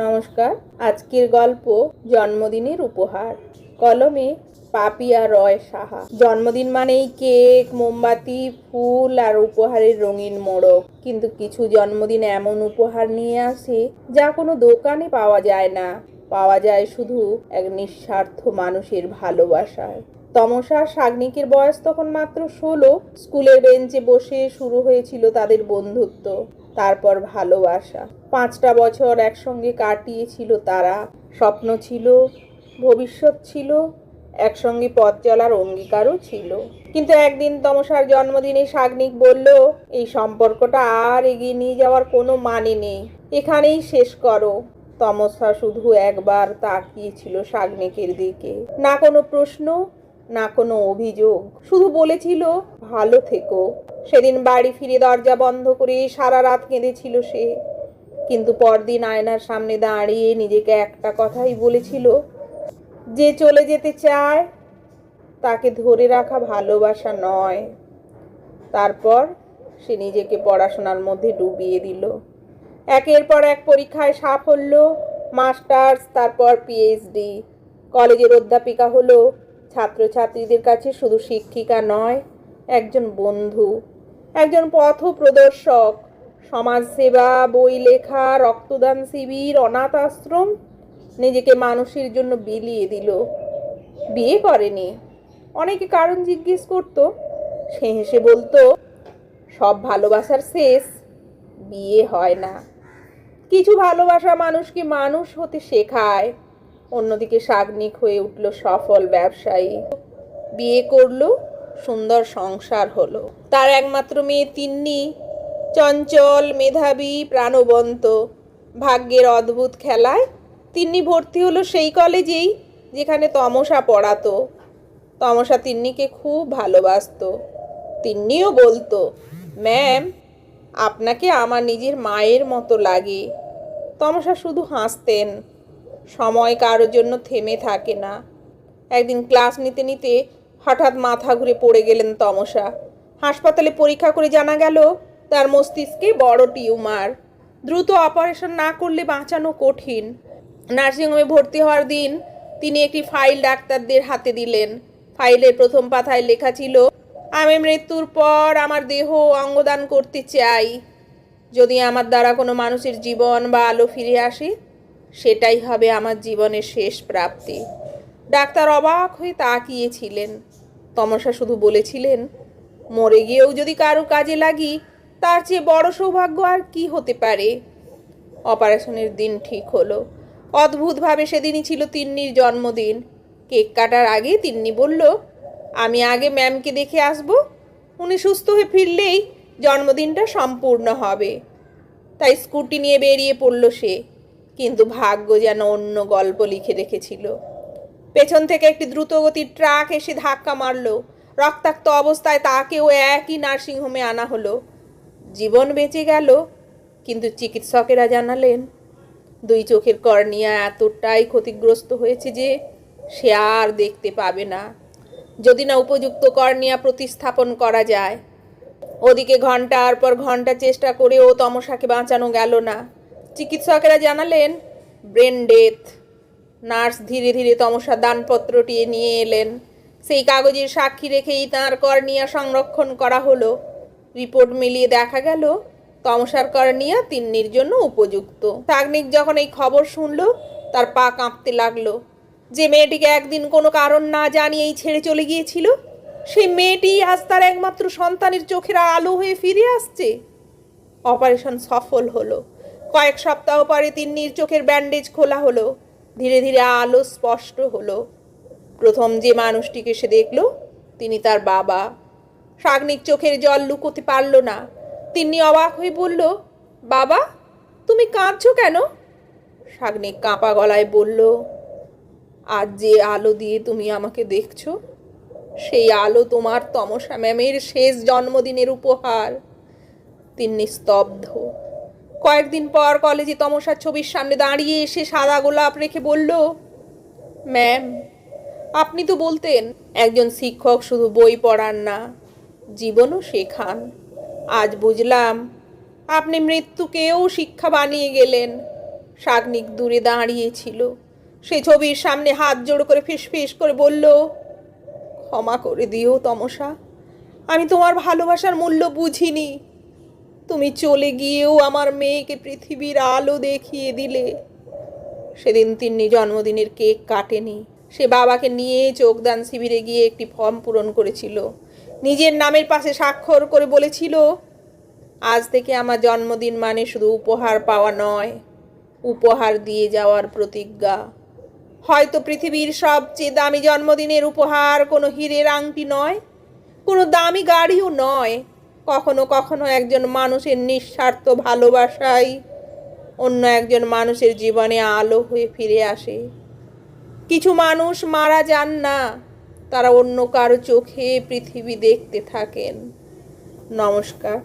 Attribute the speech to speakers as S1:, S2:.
S1: নমস্কার। আজকের গল্প জন্মদিনের উপহার। কলমে পাপিয়া রয় সাহা। জন্মদিন মানেই কেক, মোমবাতি, ফুল আর উপহারের রঙিন মোড়ক। কিন্তু কিছু জন্মদিন এমন উপহার নিয়ে আসে যা কোনো দোকানে পাওয়া যায় না, পাওয়া যায় শুধু এক নিঃস্বার্থ মানুষের ভালোবাসায়। তমসা সাগ্নিকের বয়স তখন মাত্র 16। স্কুলের বেঞ্চে বসে শুরু হয়েছিল তাদের বন্ধুত্ব, তারপর ভালোবাসা। 5টা বছর একসঙ্গে কাটিয়েছিল তারা। স্বপ্ন ছিল, ভবিষ্যৎ ছিল, একসঙ্গে পথ চলার অঙ্গীকারও ছিল। কিন্তু একদিন তমসার জন্মদিনে সাগ্নিক বলল, এই সম্পর্কটা আর এগিয়ে নিয়ে যাওয়ার কোনো মানে নেই, এখানেই শেষ করো। তমসা শুধু একবার তাকিয়েছিল সাগ্নিকের দিকে। না কোনো প্রশ্ন, না কোনো অভিযোগ, শুধু বলেছিল ভালো থেকো। সেদিন বাড়ি ফিরে দরজা বন্ধ করে সারা রাত কেঁদেছিল সে। কিন্তু পরদিন আয়নার সামনে দাঁড়িয়ে নিজেকে একটা কথাই বলেছিল, যে চলে যেতে চায় তাকে ধরে রাখা ভালোবাসা নয়। তারপর সে নিজেকে পড়াশোনার মধ্যে ডুবিয়ে দিল। একের পর এক পরীক্ষায় সাফল্য, মাস্টার্স, তারপর পিএইচডি। কলেজের অধ্যাপিকা হলো। ছাত্রছাত্রীদের কাছে শুধু শিক্ষিকা নয়, একজন বন্ধু, একজন পথ প্রদর্শক। সমাজসেবা, বই লেখা, রক্তদান শিবির, অনাথ আশ্রম, নিজেকে মানুষের জন্য বিলিয়ে দিল। বিয়ে করেনি। অনেকে কারণ জিজ্ঞেস করতো, সে হেসে বলতো, সব ভালোবাসার শেষ বিয়ে হয় না। কিছু ভালোবাসা মানুষকে মানুষ হতে শেখায়। অন্যদিকে সাগ্নিক হয়ে উঠল সফল ব্যবসায়ী, বিয়ে করলো, সুন্দর সংসার হলো। তার একমাত্র মেয়ে তিন্নি, চঞ্চল, মেধাবী, প্রাণবন্ত। ভাগ্যের অদ্ভুত খেলায় তিন্নি ভর্তি হলো সেই কলেজেই যেখানে তমসা পড়াতো। তমসা তিন্নিকে খুব ভালোবাসতো। তিন্নিও বলতো, ম্যাম, আপনাকে আমার নিজের মায়ের মতো লাগে। তমসা শুধু হাসতেন। সময় কারোর জন্য থেমে থাকে না। একদিন ক্লাস নিতে নিতে হঠাৎ মাথা ঘুরে পড়ে গেলেন তমসা। হাসপাতালে পরীক্ষা করে জানা গেল তার মস্তিষ্কে বড় টিউমার। দ্রুত অপারেশন না করলে বাঁচানো কঠিন। নার্সিংহোমে ভর্তি হওয়ার দিন তিনি একটি ফাইল ডাক্তারদের হাতে দিলেন। ফাইলের প্রথম পাতায় লেখা ছিল, আমি মৃত্যুর পর আমার দেহ অঙ্গদান করতে চাই। যদি আমার দ্বারা কোনো মানুষের জীবন বা আলো ফিরে আসে, সেটাই হবে আমার জীবনের শেষ প্রাপ্তি। ডাক্তার অবাক হয়ে তাকিয়েছিলেন। তমসা শুধু বলেছিলেন, মরে গিয়েও যদি কারো কাজে লাগি, তার চেয়ে বড় সৌভাগ্য আর কি হতে পারে। অপারেশনের দিন ঠিক হলো। অদ্ভুতভাবে সেদিনই ছিল তিন্নির জন্মদিন। কেক কাটার আগে তিন্নি বলল, আমি আগে ম্যামকে দেখে আসব, উনি সুস্থ হয়ে ফিরলেই জন্মদিনটা সম্পূর্ণ হবে। তাই স্কুটি নিয়ে বেরিয়ে পড়ল সে। কিন্তু ভাগ্য যেন অন্য গল্প লিখে রেখেছিল। পেছন থেকে একটি দ্রুতগতির ট্রাক এসে ধাক্কা মারল। রক্তাক্ত অবস্থায় তাকেও একই নার্সিংহোমে আনা হলো। জীবন বেঁচে গেল, কিন্তু চিকিৎসকেরা জানালেন 2 চোখের কর্নিয়া এতটাই ক্ষতিগ্রস্ত হয়েছে যে সে আর দেখতে পাবে না, যদি না উপযুক্ত কর্নিয়া প্রতিস্থাপন করা যায়। ওদিকে ঘন্টার পর ঘন্টা চেষ্টা করেও তমসাকে বাঁচানো গেল না। চিকিৎসকেরা জানালেন ব্রেন ডেথ। নার্স ধীরে ধীরে তমসার দানপত্রটি নিয়ে এলেন। সেই কাগজের সাক্ষী রেখেই তাঁর কর্নিয়া সংরক্ষণ করা হলো। রিপোর্ট মিলিয়ে দেখা গেল তমসার কর্নিয়া তিন্নির জন্য উপযুক্ত। সাগ্নিক যখন এই খবর শুনল, তার পা কাঁপতে লাগলো। যে মেয়েটিকে একদিন কোনো কারণ না জানিয়েই ছেড়ে চলে গিয়েছিল, সেই মেয়েটি আজ তার একমাত্র সন্তানের চোখের আলো হয়ে ফিরে আসছে। অপারেশন সফল হলো। কয়েক সপ্তাহ পরে তিন্নির চোখের ব্যান্ডেজ খোলা হলো। ধীরে ধীরে আলো স্পষ্ট হলো। প্রথম যে মানুষটিকে সে দেখল, তিনি তার বাবা। সাগ্নিক চোখের জল লুকোতে পারল না। তিন্নি অবাক হয়ে বলল, বাবা, তুমি কাঁদছো কেন? সাগ্নিক কাঁপা গলায় বলল, আজ যে আলো দিয়ে তুমি আমাকে দেখছো, সেই আলো তোমার তমসা ম্যামের শেষ জন্মদিনের উপহার। তিন্নি স্তব্ধ। কয়েকদিন পর কলেজে তমসার ছবির সামনে দাঁড়িয়ে এসে সাদা গোলাপ রেখে বলল, ম্যাম, আপনি তো বলতেন একজন শিক্ষক শুধু বই পড়ান না, জীবনও শেখান। আজ বুঝলাম আপনি মৃত্যুকেও শিক্ষা বানিয়ে গেলেন। শাগনিক দূরে দাঁড়িয়েছিল। সে ছবির সামনে হাত জোড় করে ফিসফিস করে বলল, ক্ষমা করে দিও তমসা, আমি তোমার ভালোবাসার মূল্য বুঝিনি। তুমি চলে গিয়েও আমার মেয়েকে পৃথিবীর আলো দেখিয়ে দিলে। সেদিন তিন্নি জন্মদিনের কেক কাটেনি। সে বাবাকে নিয়ে যোগদান শিবিরে গিয়ে একটি ফর্ম পূরণ করেছিল। নিজের নামের পাশে স্বাক্ষর করে বলেছিল, আজ থেকে আমার জন্মদিন মানে শুধু উপহার পাওয়া নয়, উপহার দিয়ে যাওয়ার প্রতিজ্ঞা। হয়তো পৃথিবীর সবচেয়ে দামি জন্মদিনের উপহার কোনো হীরের আংটি নয়, কোনো দামি গাড়িও নয়, কখনো কখনো একজন মানুষের নিঃস্বার্থ ভালোবাসাই অন্য একজন মানুষের জীবনে আলো হয়ে ফিরে আসে। কিছু মানুষ মারা যান না, তারা অন্য কারো চোখে পৃথিবী দেখতে থাকেন। নমস্কার।